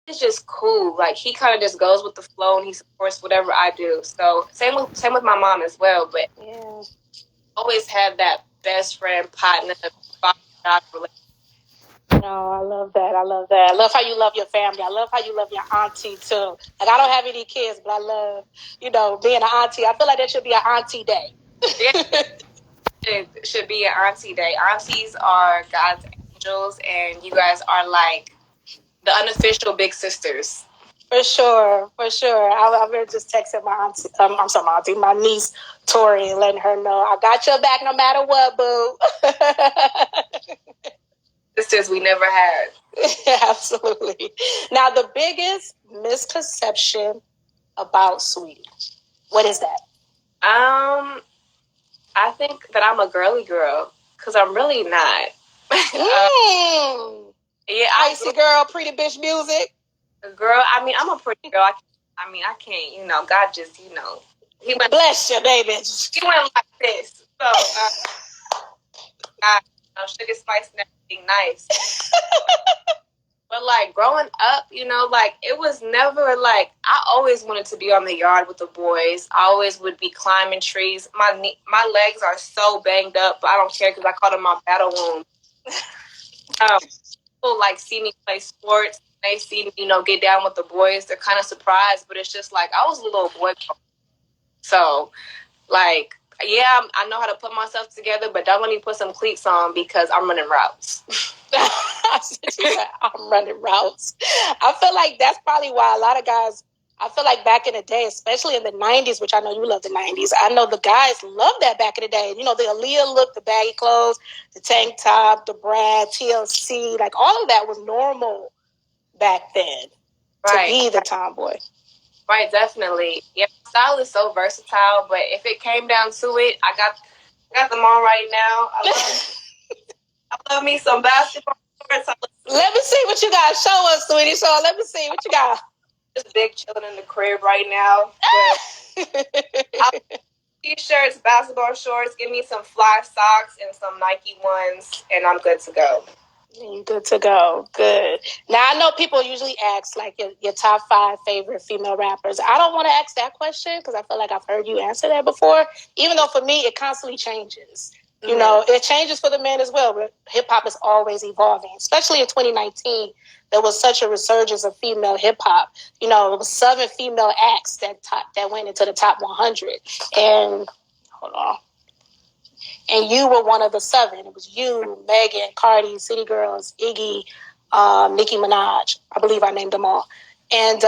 It's just cool. Like he kind of just goes with the flow and he supports whatever I do. So same with my mom as well. But Yeah. always had that best friend partner father-dog relationship. No, I love that. I love that. I love how you love your family. I love how you love your auntie too. Like I don't have any kids, but I love, being an auntie. I feel like there should be an auntie day. Yeah, it should be an auntie day. Aunties are God's angels, and you guys are like the unofficial big sisters. For sure, for sure. I was just texting my auntie. I'm sorry, my auntie, my niece Tori, and letting her know I got your back no matter what, boo. Sisters we never had. Absolutely. Now, the biggest misconception about Saweetie, what is that? I think that I'm a girly girl because I'm really not. Yeah, icy girl, pretty bitch music. Girl, I mean, I'm a pretty girl. I can't. God just, he went. Bless you, baby. He went like this. So, sugar spice and everything nice. But like growing up, like it was never like I always wanted to be on the yard with the boys. I always would be climbing trees. My legs are so banged up, but I don't care because I call them my battle wounds. People like see me play sports. They see me, get down with the boys. They're kind of surprised, but it's just like I was a little boy. So, like, yeah, I know how to put myself together, but don't let me put some cleats on because I'm running routes. I'm running routes. I feel like that's probably why a lot of guys, I feel like back in the day, especially in the 90s, which I know you love the 90s, I know the guys loved that back in the day. The Aaliyah look, the baggy clothes, the tank top, the Brad, TLC, like all of that was normal back then to be the tomboy. Right, definitely. Yeah, style is so versatile, but if it came down to it, I got them on right now. I love me some basketball shorts. Let me see what you got. Show us, sweetie. Let me see what you got. Just big chilling in the crib right now. T-shirts, basketball shorts, give me some fly socks and some Nike ones, and I'm good to go. Good to go. Good. Now, I know people usually ask, like, your top 5 favorite female rappers. I don't want to ask that question because I feel like I've heard you answer that before, even though for me, it constantly changes. It changes for the men as well, but hip-hop is always evolving, especially in 2019. There was such a resurgence of female hip-hop. It was 7 female acts that went into the top 100. And, hold on. And you were one of the 7. It was you, Megan, Cardi, City Girls, Iggy, Nicki Minaj. I believe I named them all. And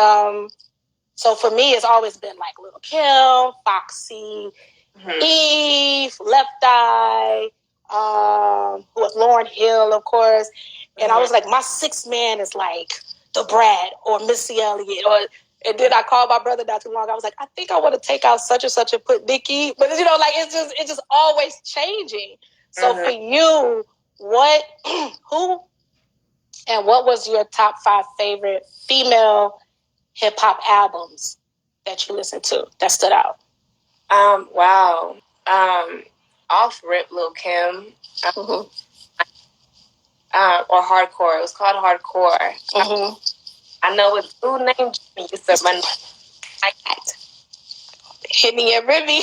so for me, it's always been like Lil' Kim, Foxy, Eve, Left Eye, who was Lauryn Hill, of course. And I was like, my 6th man is like the Brad or Missy Elliott. And then I called my brother not too long. I was like, I think I want to take out such and such and put Nicki. But like it's just always changing. So for you, who and what was your top 5 favorite female hip hop albums that you listened to that stood out? Wow. Off rip, Lil' Kim. Or Hardcore. It was called Hardcore. I know it's who named Jimmy used to run my hit me and Ribby.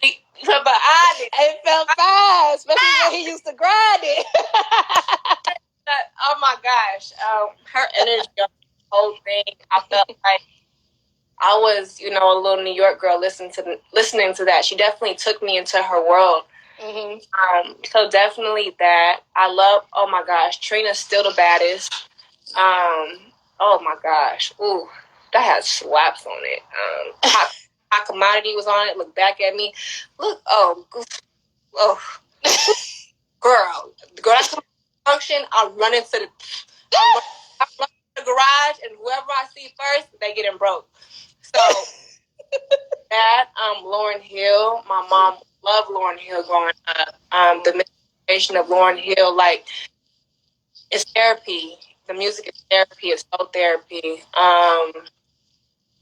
But it felt fast, especially when he used to grind it. Oh my gosh. Her energy, the whole thing, I felt like I was, a little New York girl listening to that. She definitely took me into her world. So definitely that. I love, oh my gosh, Trina's still the baddest. Oh my gosh. Ooh, that has slaps on it. Hot Commodity was on it. Look back at me. Look, girl, that's the function. I'm running to the garage, and whoever I see first, they getting broke. So that, Lauryn Hill, my mom loved Lauryn Hill growing up. The meditation of Lauryn Hill, like, it's therapy. The music is therapy. It's so therapy.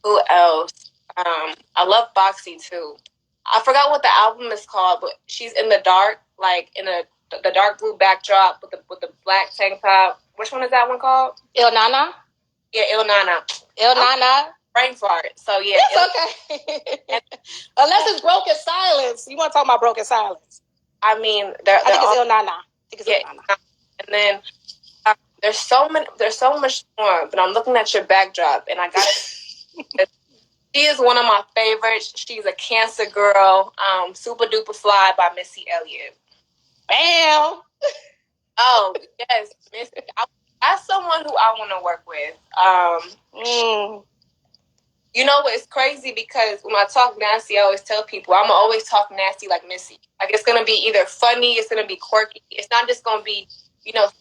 Who else? I love Foxy too. I forgot what the album is called, but she's in the dark, like in a the dark blue backdrop with the black tank top. Which one is that one called? Il Nana. Yeah, Il Nana. Il Nana. Brain fart. So yeah, it's okay. Unless it's Broken Silence. You want to talk about Broken Silence? I mean, I think it's Il Nana. Il Nana. And then there's so much more. But I'm looking at your backdrop, and I got. She is one of my favorites. She's a Cancer girl. Super Duper Fly by Missy Elliott. Bam. Oh yes, Missy. That's someone who I want to work with. You know what? It's crazy because when I talk nasty, I always tell people I'm always talk nasty like Missy. Like it's gonna be either funny, it's gonna be quirky. It's not just gonna be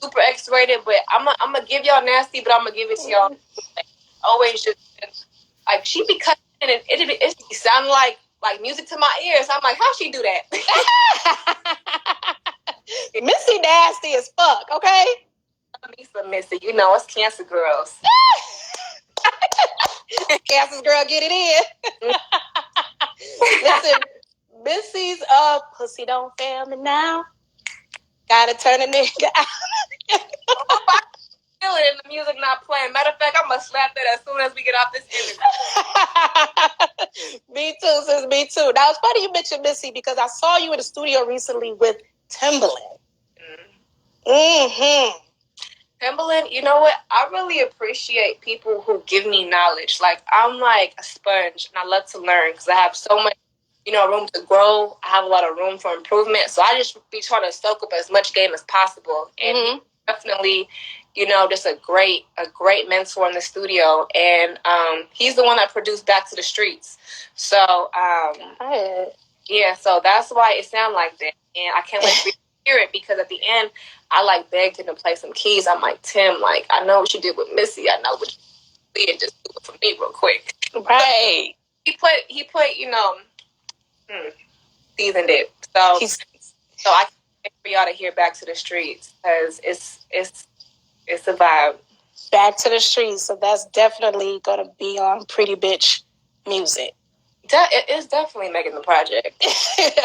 super X-rated. But I'm gonna give y'all nasty, but I'm gonna give it to y'all. Always just like she be cutting and it be sounding like music to my ears. I'm like, how she do that? Missy nasty as fuck. Okay. Me some Missy. It's Cancer girls. Cancer's girl, get it in. Listen, Missy's pussy don't fail me now. Gotta turn a nigga out. I feel it and the music not playing. Matter of fact, I'm gonna slap that as soon as we get off this interview. Me too, sis. Me too. Now it's funny you mentioned Missy because I saw you in the studio recently with Timbaland. Timbaland, you know what? I really appreciate people who give me knowledge. Like, I'm like a sponge, and I love to learn because I have so much, room to grow. I have a lot of room for improvement. So I just be trying to soak up as much game as possible. And definitely, just a great mentor in the studio. And he's the one that produced Back to the Streets. So, yeah, so that's why it sounds like that. And I can't wait to hear it because at the end, I begged him to play some keys. I'm like, Tim, I know what you did with Missy. I know what you did. Just do it for me real quick. Right. He put seasoned it. So I can't wait for y'all to hear Back to the Streets because it's a vibe. Back to the Streets. So that's definitely going to be on Pretty Bitch Music. It is definitely making the project.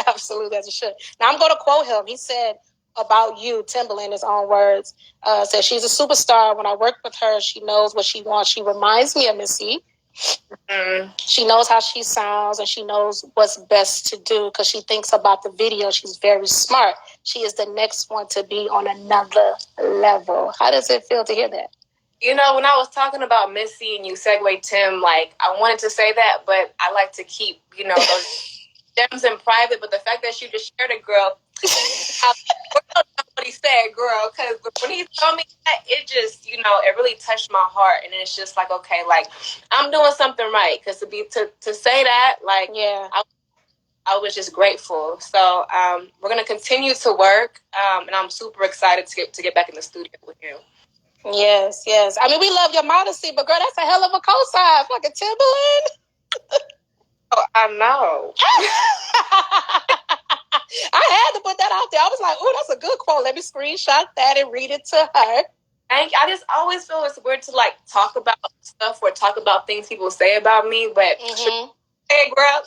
Absolutely, as it should. Now, I'm going to quote him. He said about you, Timbaland, in his own words, said, she's a superstar. When I work with her, she knows what she wants. She reminds me of Missy. She knows how she sounds, and she knows what's best to do because she thinks about the video. She's very smart. She is the next one to be on another level. How does it feel to hear that? When I was talking about Missy and you segued Tim, I wanted to say that, but I like to keep, those gems in private. But the fact that you just shared it, girl, I don't know what he said, girl, because when he told me that, it just, it really touched my heart. And it's just okay, I'm doing something right. Because to say that, yeah. I was just grateful. So we're going to continue to work. And I'm super excited to get back in the studio with you. Yes. I mean, we love your modesty, but girl, that's a hell of a cosign. Fucking Timbaland. Oh, I know. I had to put that out there. I was like, "Ooh, that's a good quote. Let me screenshot that and read it to her." I just always feel it's weird to talk about stuff or talk about things people say about me, but hey, girl.